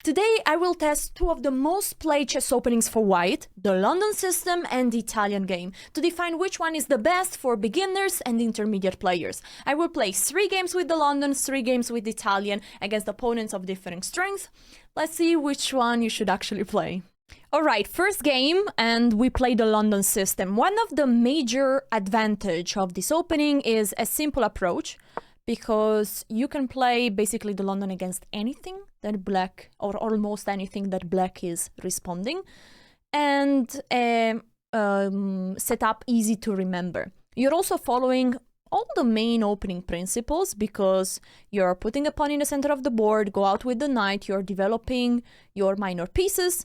Today I will test two of the most played chess openings for white, the London system and the Italian game, to define which one is the best for beginners and intermediate players. I will play 3 games with the London, 3 games with the Italian against opponents of differing strength. Let's see which one you should actually play. Alright, first game, and we play the London system. One of the major advantage of this opening is a simple approach, because you can play basically the London against anything that black, or almost anything that black is responding, and setup easy to remember. You're also following all the main opening principles, because you're putting a pawn in the center of the board, go out with the knight, you're developing your minor pieces.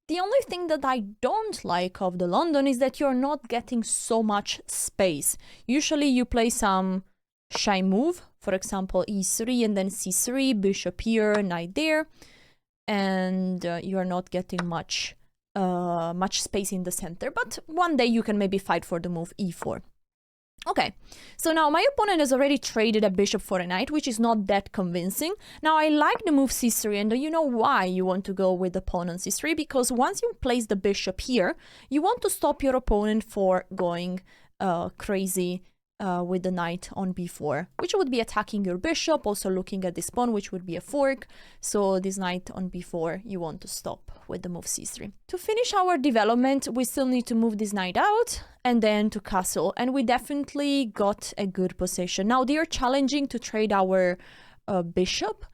The only thing that I don't like of the London is that you're not getting so much space. Usually you play some shy move, for example e3 and then c3, bishop here, knight there, and you're not getting much space in the center, but one day you can maybe fight for the move e4. Okay, so now my opponent has already traded a bishop for a knight, which is not that convincing. Now I like the move c3, and you know why you want to go with the pawn on c3, because once you place the bishop here, you want to stop your opponent for going crazy with the knight on b4, which would be attacking your bishop, also looking at this pawn, which would be a fork. So this knight on b4 you want to stop with the move c3. To finish our development, we still need to move this knight out and then to castle, and we definitely got a good position. Now they are challenging to trade our bishop.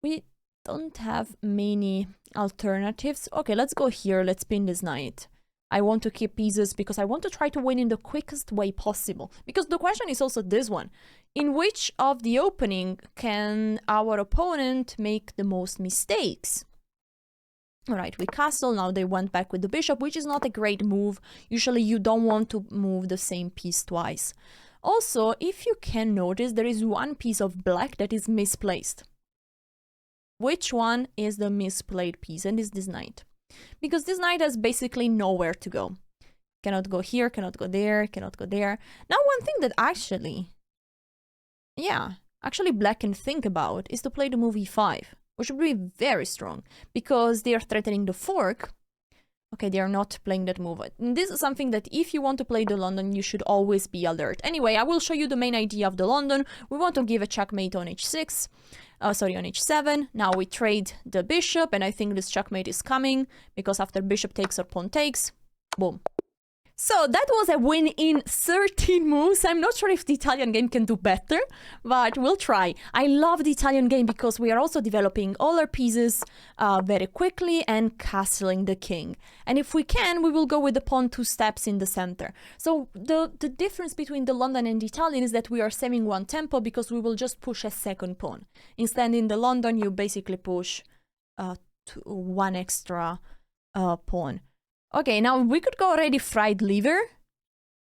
We don't have many alternatives. Okay, let's go here, let's pin this knight. I want to keep pieces because I want to try to win in the quickest way possible. Because the question is also this one. In which of the opening can our opponent make the most mistakes? Alright, we castle. Now they went back with the bishop, which is not a great move. Usually you don't want to move the same piece twice. Also, if you can notice, there is one piece of black that is misplaced. Which one is the misplayed piece? And is this knight. Because this knight has basically nowhere to go. Cannot go here, cannot go there, cannot go there. Now one thing that actually black can think about is to play the move e5, which would be very strong, because they are threatening the fork. Okay, they are not playing that move. And this is something that if you want to play the London, you should always be alert. Anyway, I will show you the main idea of the London. We want to give a checkmate on h6. On h7. Now we trade the bishop, and I think this checkmate is coming, because after bishop takes or pawn takes, boom. So that was a win in 13 moves. I'm not sure if the Italian game can do better, but we'll try. I love the Italian game because we are also developing all our pieces very quickly and castling the king. And if we can, we will go with the pawn 2 steps in the center. So the difference between the London and the Italian is that we are saving one tempo, because we will just push a second pawn. Instead, in the London, you basically push one extra pawn. Okay, now we could go already fried liver,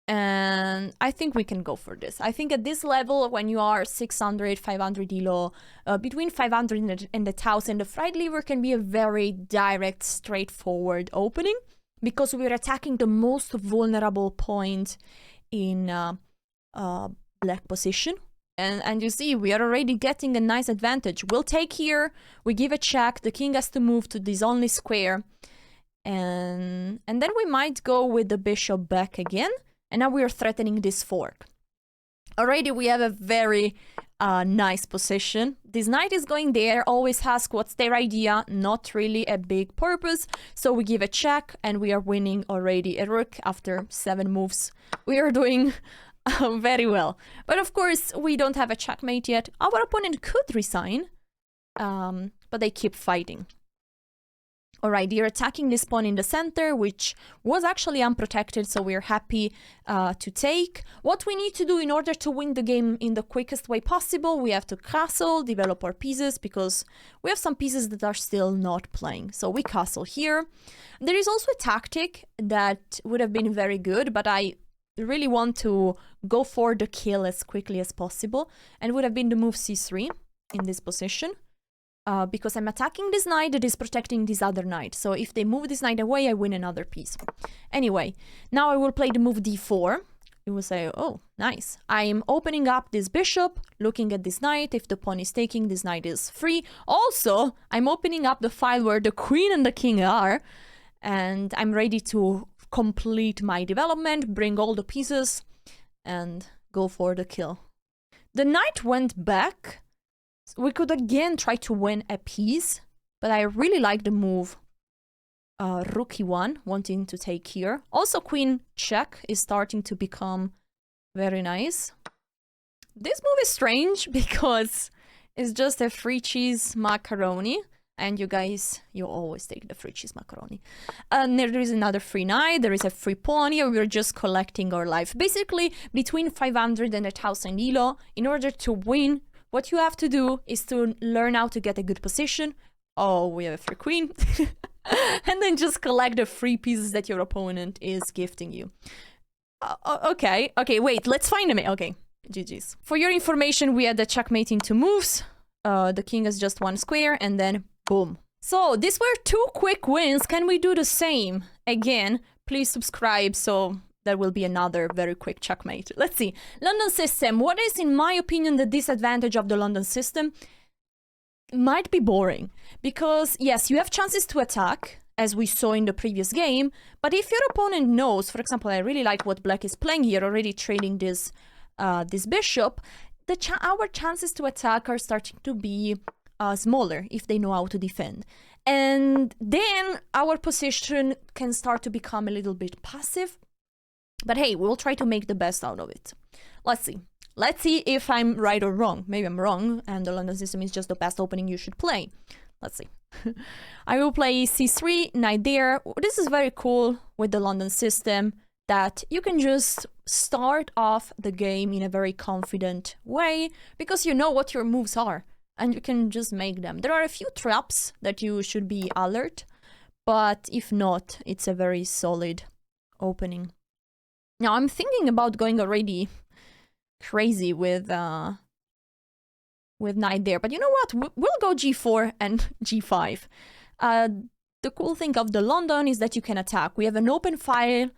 and I think we can go for this. I think at this level, when you are 600, 500 elo, between 500 and 1,000, the fried liver can be a very direct, straightforward opening, because we're attacking the most vulnerable point in black position. And you see, we are already getting a nice advantage. We'll take here, we give a check, the king has to move to this only square, and then we might go with the bishop back again, and now we are threatening this fork. Already we have a very nice position. This knight is going there, always ask what's their idea, not really a big purpose, so we give a check, and we are winning already a rook after 7 moves. We are doing very well. But of course, we don't have a checkmate yet. Our opponent could resign, but they keep fighting. Alright, they're attacking this pawn in the center, which was actually unprotected, so we're happy to take. What we need to do in order to win the game in the quickest way possible, we have to castle, develop our pieces, because we have some pieces that are still not playing. So we castle here. There is also a tactic that would have been very good, but I really want to go for the kill as quickly as possible, and would have been the move c3 in this position. Because I'm attacking this knight that is protecting this other knight. So if they move this knight away, I win another piece. Anyway, now I will play the move d4. you will say, oh, nice. I'm opening up this bishop, looking at this knight. If the pawn is taking, this knight is free. Also, I'm opening up the file where the queen and the king are, and I'm ready to complete my development, bring all the pieces, and go for the kill. The knight went back. We could again try to win a piece, but I really like the move. Rook e1, wanting to take here. Also, queen check is starting to become very nice. This move is strange because it's just a free cheese macaroni. And you guys, you always take the free cheese macaroni. And there is another free knight, there is a free pawn here, we're just collecting our life. Basically, between 500 and 1000 elo, in order to win, what you have to do is to learn how to get a good position. Oh, we have a free queen. And then just collect the free pieces that your opponent is gifting you. Okay, wait, let's find them. Okay, GG's. For your information, we had the checkmate in 2 moves. The king has just 1 square, and then boom. So these were 2 quick wins. Can we do the same? Again, please subscribe so there will be another very quick checkmate. Let's see. London system. What is, in my opinion, the disadvantage of the London system? Might be boring, because yes, you have chances to attack, as we saw in the previous game, but if your opponent knows, for example, I really like what black is playing here, already trading this this bishop, our chances to attack are starting to be smaller if they know how to defend. And then our position can start to become a little bit passive, but hey, we'll try to make the best out of it. Let's see. Let's see if I'm right or wrong. Maybe I'm wrong, and the London system is just the best opening you should play. Let's see. I will play c3, knight there. This is very cool with the London system, that you can just start off the game in a very confident way, because you know what your moves are, and you can just make them. There are a few traps that you should be alert, but if not, it's a very solid opening. Now, I'm thinking about going already crazy with knight there, but you know what, we'll go g4 and g5. The cool thing of the London is that you can attack. We have an open file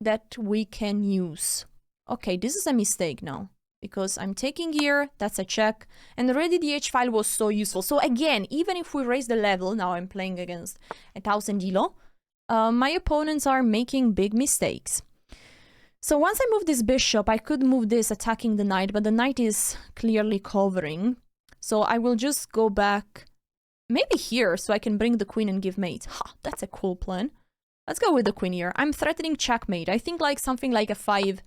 that we can use. Okay, this is a mistake now, because I'm taking here, that's a check, and already the h file was so useful. So again, even if we raise the level, now I'm playing against 1000 elo, my opponents are making big mistakes. So once I move this bishop, I could move this attacking the knight, but the knight is clearly covering. So I will just go back, maybe here, so I can bring the queen and give mate. Ha, that's a cool plan. Let's go with the queen here. I'm threatening checkmate. I think like something like a 5...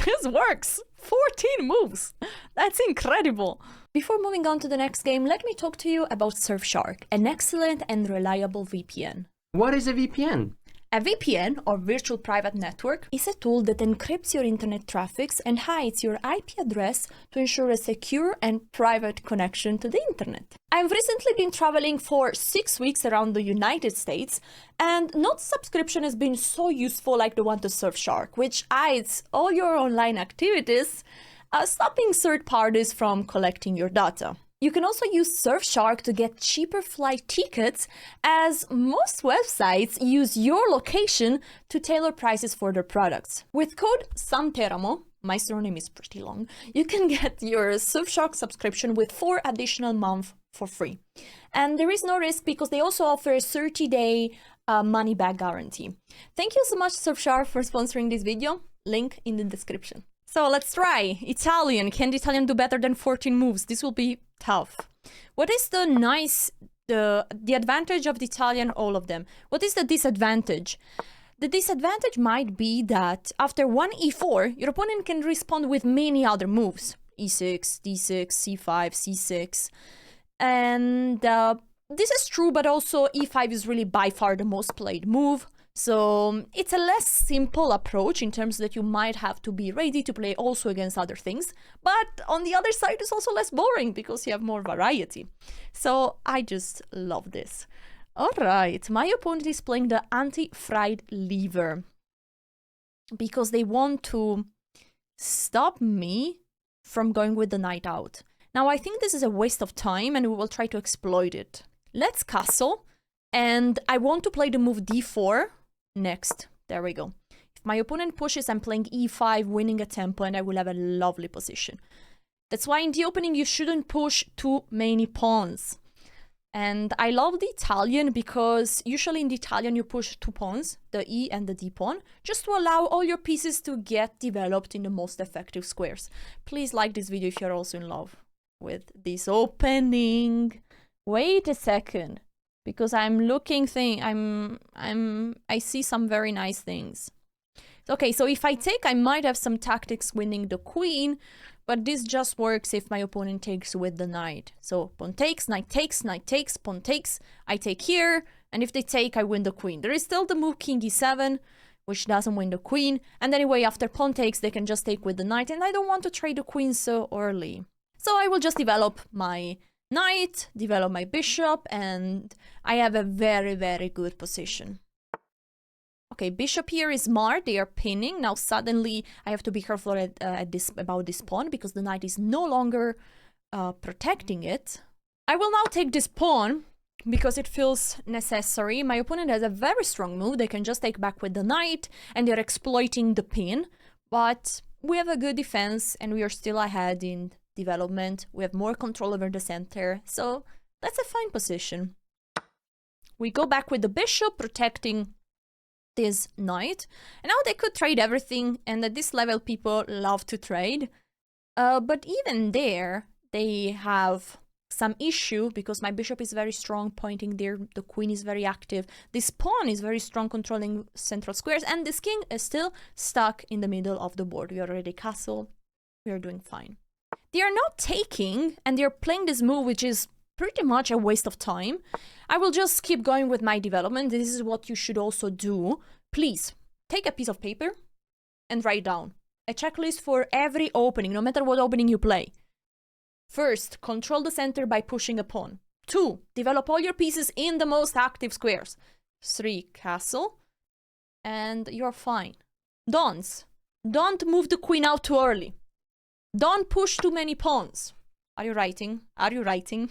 This works! 14 moves! That's incredible! Before moving on to the next game, let me talk to you about Surfshark, an excellent and reliable VPN. What is a VPN? A VPN, or Virtual Private Network, is a tool that encrypts your internet traffic and hides your IP address to ensure a secure and private connection to the internet. I've recently been traveling for 6 weeks around the United States, and no subscription has been so useful like the one to Surfshark, which hides all your online activities, stopping third parties from collecting your data. You can also use Surfshark to get cheaper flight tickets, as most websites use your location to tailor prices for their products. With code SAMTERAMO, my surname is pretty long, you can get your Surfshark subscription with 4 additional months for free. And there is no risk because they also offer a 30-day money-back guarantee. Thank you so much, Surfshark, for sponsoring this video. Link in the description. So let's try. Italian. Can the Italian do better than 14 moves? This will be tough. What is the advantage of the Italian? All of them. What is the disadvantage? The disadvantage might be that after one e4, your opponent can respond with many other moves. e6, d6, c5, c6. And this is true, but also e5 is really by far the most played move. So it's a less simple approach in terms that you might have to be ready to play also against other things. But on the other side, it's also less boring because you have more variety. So I just love this. All right, my opponent is playing the anti-fried lever because they want to stop me from going with the knight out. Now, I think this is a waste of time and we will try to exploit it. Let's castle, and I want to play the move d4 next. There we go. my opponent pushes, I'm playing e5, winning a tempo, and I will have a lovely position. That's why in the opening you shouldn't push too many pawns. And I love the Italian because usually in the Italian you push 2 pawns, the E and the D pawn, just to allow all your pieces to get developed in the most effective squares. Please like this video if you're also in love with this opening. Wait a second, because I'm looking I see some very nice things. Okay, so if I take, I might have some tactics winning the queen, but this just works if my opponent takes with the knight. So pawn takes, knight takes, knight takes, pawn takes, I take here, and if they take, I win the queen. There is still the move king e7, which doesn't win the queen, and anyway, after pawn takes, they can just take with the knight, and I don't want to trade the queen so early. So I will just develop my knight, develop my bishop, and I have a very, very good position. Okay, bishop here is marred, they are pinning. Now suddenly I have to be careful about this pawn because the knight is no longer protecting it. I will now take this pawn because it feels necessary. My opponent has a very strong move, they can just take back with the knight and they're exploiting the pin. But we have a good defense and we are still ahead in development. We have more control over the center, so that's a fine position. We go back with the bishop, protecting this knight, and now they could trade everything, and at this level people love to trade, but even there they have some issue because my bishop is very strong pointing there, the queen is very active, this pawn is very strong controlling central squares, and this king is still stuck in the middle of the board. We already castle, we are doing fine. They are not taking and they're playing this move, which is pretty much a waste of time. I will just keep going with my development. This is what you should also do. Please take a piece of paper and write down a checklist for every opening, no matter what opening you play. First, control the center by pushing a pawn. 2, develop all your pieces in the most active squares. 3, castle, and you're fine. Don't move the queen out too early. Don't push too many pawns. Are you writing? Are you writing?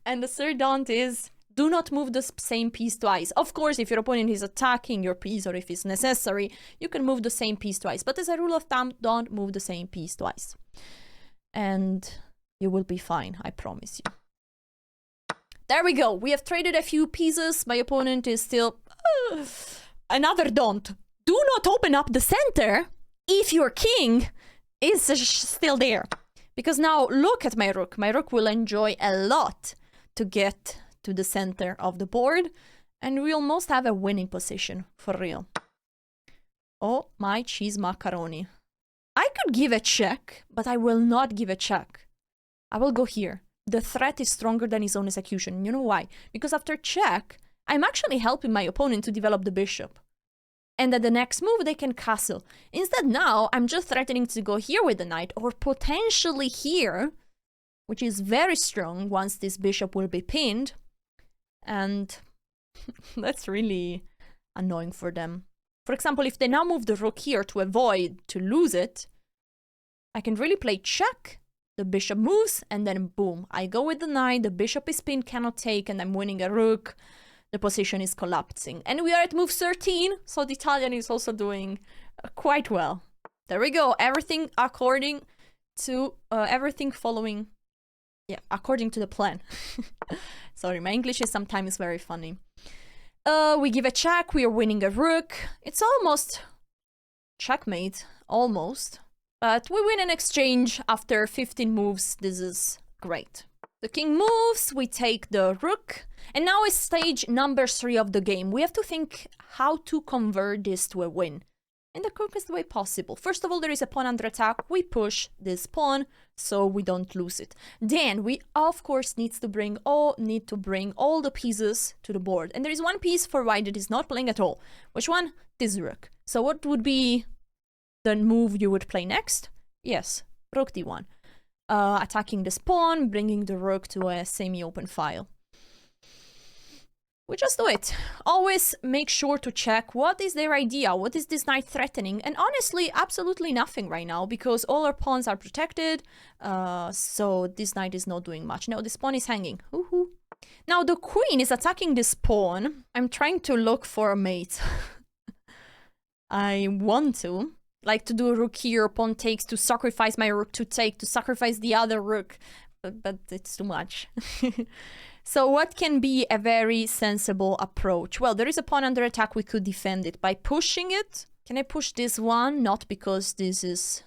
And the third don't is, do not move the same piece twice. Of course, if your opponent is attacking your piece or if it's necessary, you can move the same piece twice. But as a rule of thumb, don't move the same piece twice. And you will be fine, I promise you. There we go. We have traded a few pieces. My opponent is still... another don't. Do not open up the center if your king is still there. Because now look at my rook. My rook will enjoy a lot to get to the center of the board. And we almost have a winning position, for real. Oh, my cheese macaroni. I could give a check, but I will not give a check. I will go here. The threat is stronger than his own execution. You know why? Because after check, I'm actually helping my opponent to develop the bishop. And at the next move, they can castle. Instead, now, I'm just threatening to go here with the knight, or potentially here, which is very strong once this bishop will be pinned. And that's really annoying for them. For example, if they now move the rook here to avoid to lose it, I can really play check, the bishop moves, and then boom, I go with the knight, the bishop is pinned, cannot take, and I'm winning a rook. The position is collapsing. And we are at move 13, so the Italian is also doing quite well. There we go. Everything according to, everything following, yeah, according to the plan. Sorry, my English is sometimes very funny. We give a check, we are winning a rook. It's almost checkmate, almost. But we win an exchange after 15 moves. This is great. The king moves, we take the rook, and now is stage number 3 of the game. We have to think how to convert this to a win in the quickest way possible. First of all, there is a pawn under attack. We push this pawn so we don't lose it. Then we, of course, need to bring all the pieces to the board. And there is one piece for white that is not playing at all. Which one? This rook. So what would be the move you would play next? Yes, rook d1. Attacking this pawn, bringing the rook to a semi-open file. We just do it. Always make sure to check what is their idea, what is this knight threatening, and honestly, absolutely nothing right now, because all our pawns are protected, so this knight is not doing much. No, this pawn is hanging. Woohoo. Now the queen is attacking this pawn. I'm trying to look for a mate. I want to. Like to do rook here, pawn takes, to sacrifice my rook to take, to sacrifice the other rook. But it's too much. So what can be a very sensible approach? Well, there is a pawn under attack. We could defend it by pushing it. Can I push this one? Not, because this is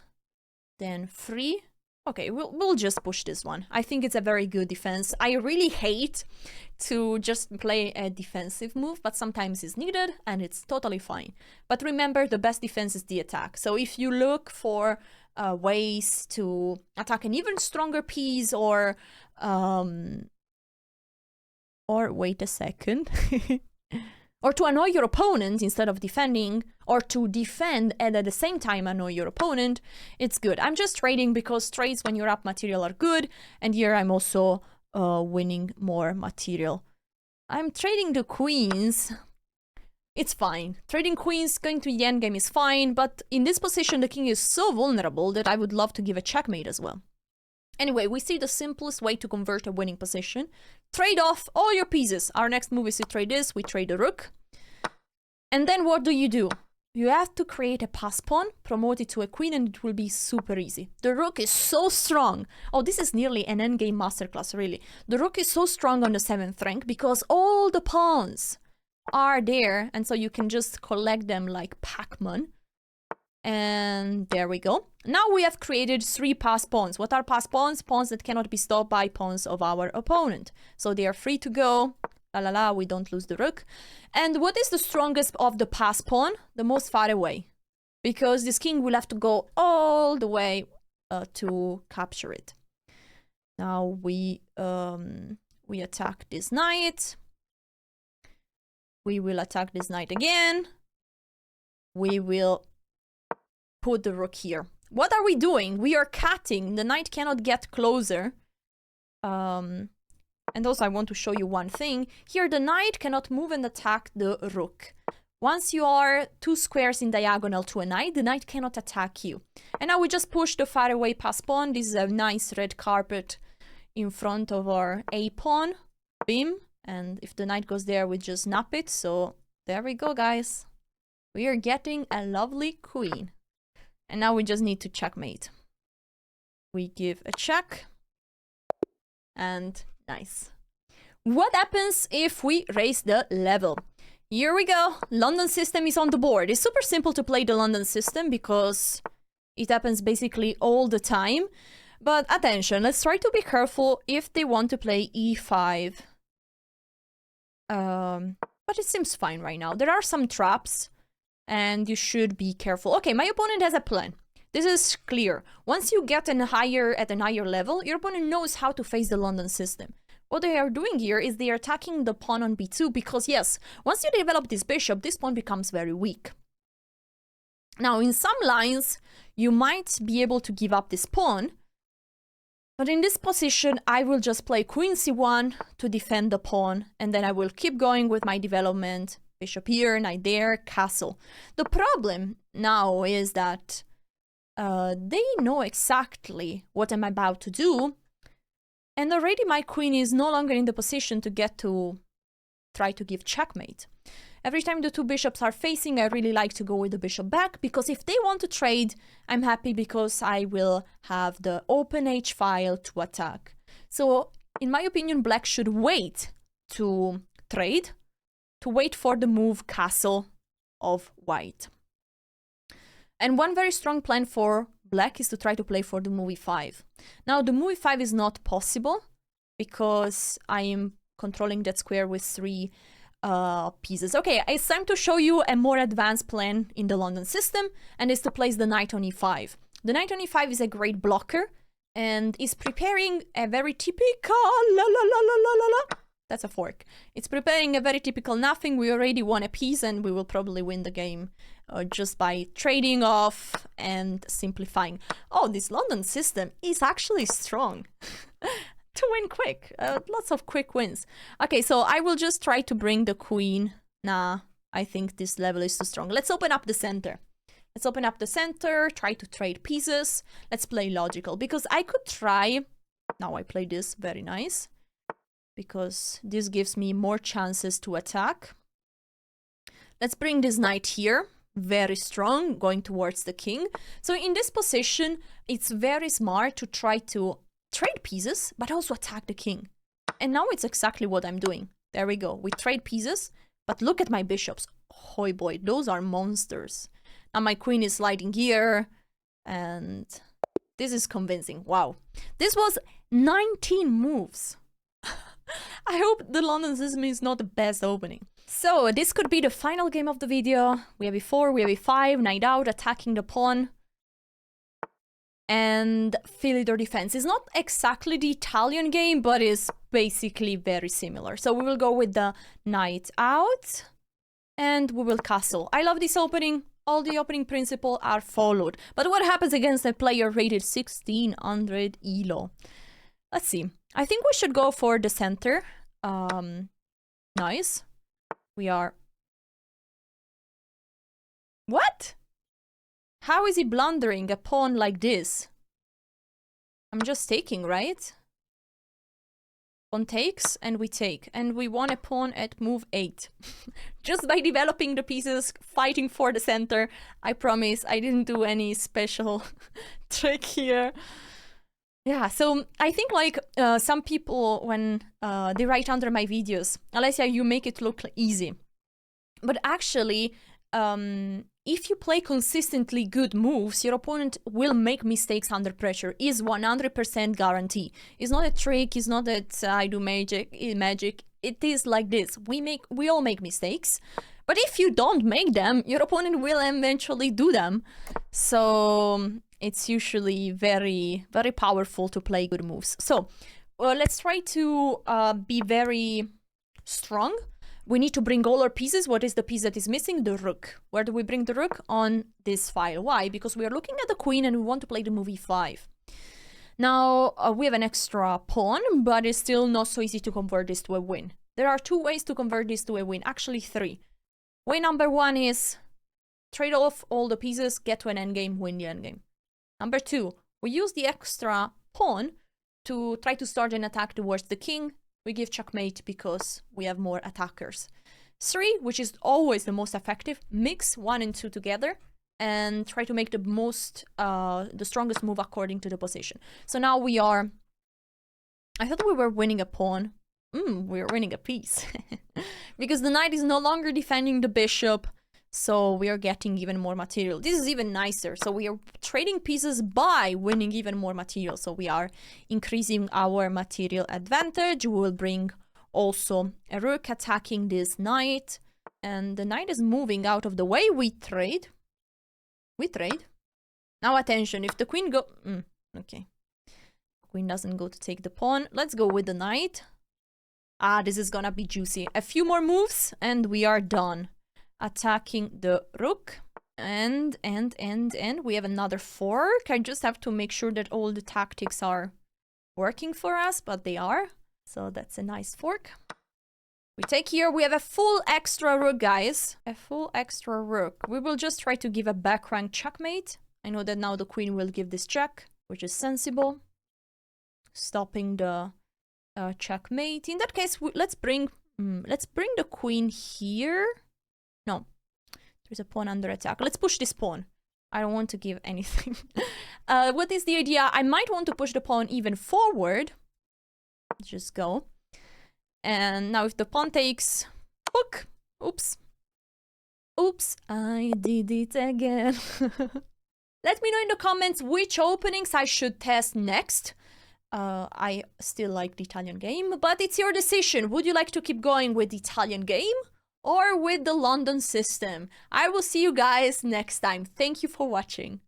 then free. Okay, we'll just push this one. I think it's a very good defense. I really hate to just play a defensive move, but sometimes it's needed and it's totally fine. But remember, the best defense is the attack. So if you look for ways to attack an even stronger piece, or wait a second, or to annoy your opponent instead of defending, or to defend and at the same time annoy your opponent, it's good. I'm just trading because trades when you're up material are good, and here I'm also winning more material. I'm trading the queens. It's fine. Trading queens, going to the endgame is fine, but in this position the king is so vulnerable that I would love to give a checkmate as well. Anyway, we see the simplest way to convert a winning position. Trade off all your pieces. Our next move is to trade this. We trade the rook. And then what do? You have to create a pass pawn, promote it to a queen, and it will be super easy. The rook is so strong. Oh, this is nearly an endgame masterclass, really. The rook is so strong on the 7th rank because all the pawns are there, and so you can just collect them like Pac-Man. And there we go. Now we have created 3 pass pawns. What are pass pawns? Pawns that cannot be stopped by pawns of our opponent. So they are free to go. La la la, we don't lose the rook. And what is the strongest of the pass pawn? The most far away. Because this king will have to go all the way to capture it. Now we attack this knight. We will attack this knight again. We will put the rook here. What are we doing? We are cutting. The knight cannot get closer. And also I want to show you one thing. Here the knight cannot move and attack the rook. Once you are 2 squares in diagonal to a knight, the knight cannot attack you. And now we just push the far away pass pawn. This is a nice red carpet in front of our a pawn. Bim. And if the knight goes there, we just nap it. So there we go, guys. We are getting a lovely queen. And now we just need to checkmate. We give a check. And nice. What happens if we raise the level? Here we go. London system is on the board. It's super simple to play the London system because it happens basically all the time. But attention, let's try to be careful if they want to play e5. But it seems fine right now. There are some traps and you should be careful. Okay, my opponent has a plan. This is clear. Once you get at a higher level, your opponent knows how to face the London system. What they are doing here is they are attacking the pawn on b2 because, yes, once you develop this bishop, this pawn becomes very weak. Now, in some lines, you might be able to give up this pawn, but in this position, I will just play queen c1 to defend the pawn, and then I will keep going with my development. Bishop here, knight there, castle. The problem now is that they know exactly what I'm about to do, and already my queen is no longer in the position to get to try to give checkmate. Every time the 2 bishops are facing, I really like to go with the bishop back, because if they want to trade, I'm happy because I will have the open H file to attack. So, in my opinion, black should wait to trade, to wait for the move castle of white. And one very strong plan for black is to try to play for the move e5. Now, the move e5 is not possible because I am controlling that square with 3 pieces. Okay, it's time to show you a more advanced plan in the London system, and is to place the knight on e5. The knight on e5 is a great blocker and is preparing a very typical that's a fork. It's preparing a very typical nothing. We already won a piece and we will probably win the game just by trading off and simplifying. Oh, this London system is actually strong. To win quick. Lots of quick wins. Okay, so I will just try to bring the queen. Nah, I think this level is too strong. Let's open up the center. Let's open up the center, try to trade pieces. Let's play logical, because I could try... Now I play this, very nice. Because this gives me more chances to attack. Let's bring this knight here. very strong, going towards the king. So in this position, it's very smart to try to trade pieces, but also attack the king. And now it's exactly what I'm doing. There we go. We trade pieces, but look at my bishops. Oh boy, those are monsters. Now my queen is sliding here, and this is convincing. Wow. This was 19 moves. I hope the London system is not the best opening. So this could be the final game of the video. We have e4, we have e5, knight out, attacking the pawn. And Philidor defense. It's not exactly the Italian game, but is basically very similar. So we will go with the knight out, and we will castle. I love this opening. All the opening principles are followed. But what happens against a player rated 1600 ELO? Let's see. I think we should go for the center. Nice. We are... What? How is he blundering a pawn like this? I'm just taking, right? Pawn takes, and we take. And we won a pawn at move 8. Just by developing the pieces, fighting for the center. I promise I didn't do any special trick here. Yeah, so I think like some people, when they write under my videos, Alessia, you make it look easy. But actually... if you play consistently good moves, your opponent will make mistakes under pressure. Is 100% guarantee. It's not a trick. It's not that I do magic. It is like this. We all make mistakes. But if you don't make them, your opponent will eventually do them. So it's usually very, very powerful to play good moves. So let's try to be very strong. We need to bring all our pieces. What is the piece that is missing? The rook. Where do we bring the rook? On this file. Why? Because we are looking at the queen and we want to play the move e5. Now, we have an extra pawn, but it's still not so easy to convert this to a win. There are 2 ways to convert this to a win. Actually, 3. Way number 1 is trade off all the pieces, get to an endgame, win the endgame. Number 2, we use the extra pawn to try to start an attack towards the king. We give checkmate because we have more attackers. 3, which is always the most effective, mix 1 and 2 together and try to make the strongest move according to the position. So now we are... I thought we were winning a pawn. We're winning a piece. Because the knight is no longer defending the bishop, so we are getting even more material. This is even nicer. So we are trading pieces by winning even more material. So we are increasing our material advantage. We will bring also a rook attacking this knight. And the knight is moving out of the way. We trade. Now attention, if the queen go... okay. Queen doesn't go to take the pawn. Let's go with the knight. This is gonna be juicy. A few more moves and we are done. Attacking the rook, and we have another fork. I just have to make sure that all the tactics are working for us, but they are. So that's a nice fork. We take here, we have a full extra rook, guys. A full extra rook. We will just try to give a back rank checkmate. I know that now the queen will give this check, which is sensible. Stopping the checkmate. In that case, let's bring the queen here. No, there's a pawn under attack. Let's push this pawn. I don't want to give anything. What is the idea? I might want to push the pawn even forward. Let's just go. And now if the pawn takes... Hook! Oops. Oops, I did it again. Let me know in the comments which openings I should test next. I still like the Italian game, but it's your decision. Would you like to keep going with the Italian game or with the London system? I will see you guys next time. Thank you for watching.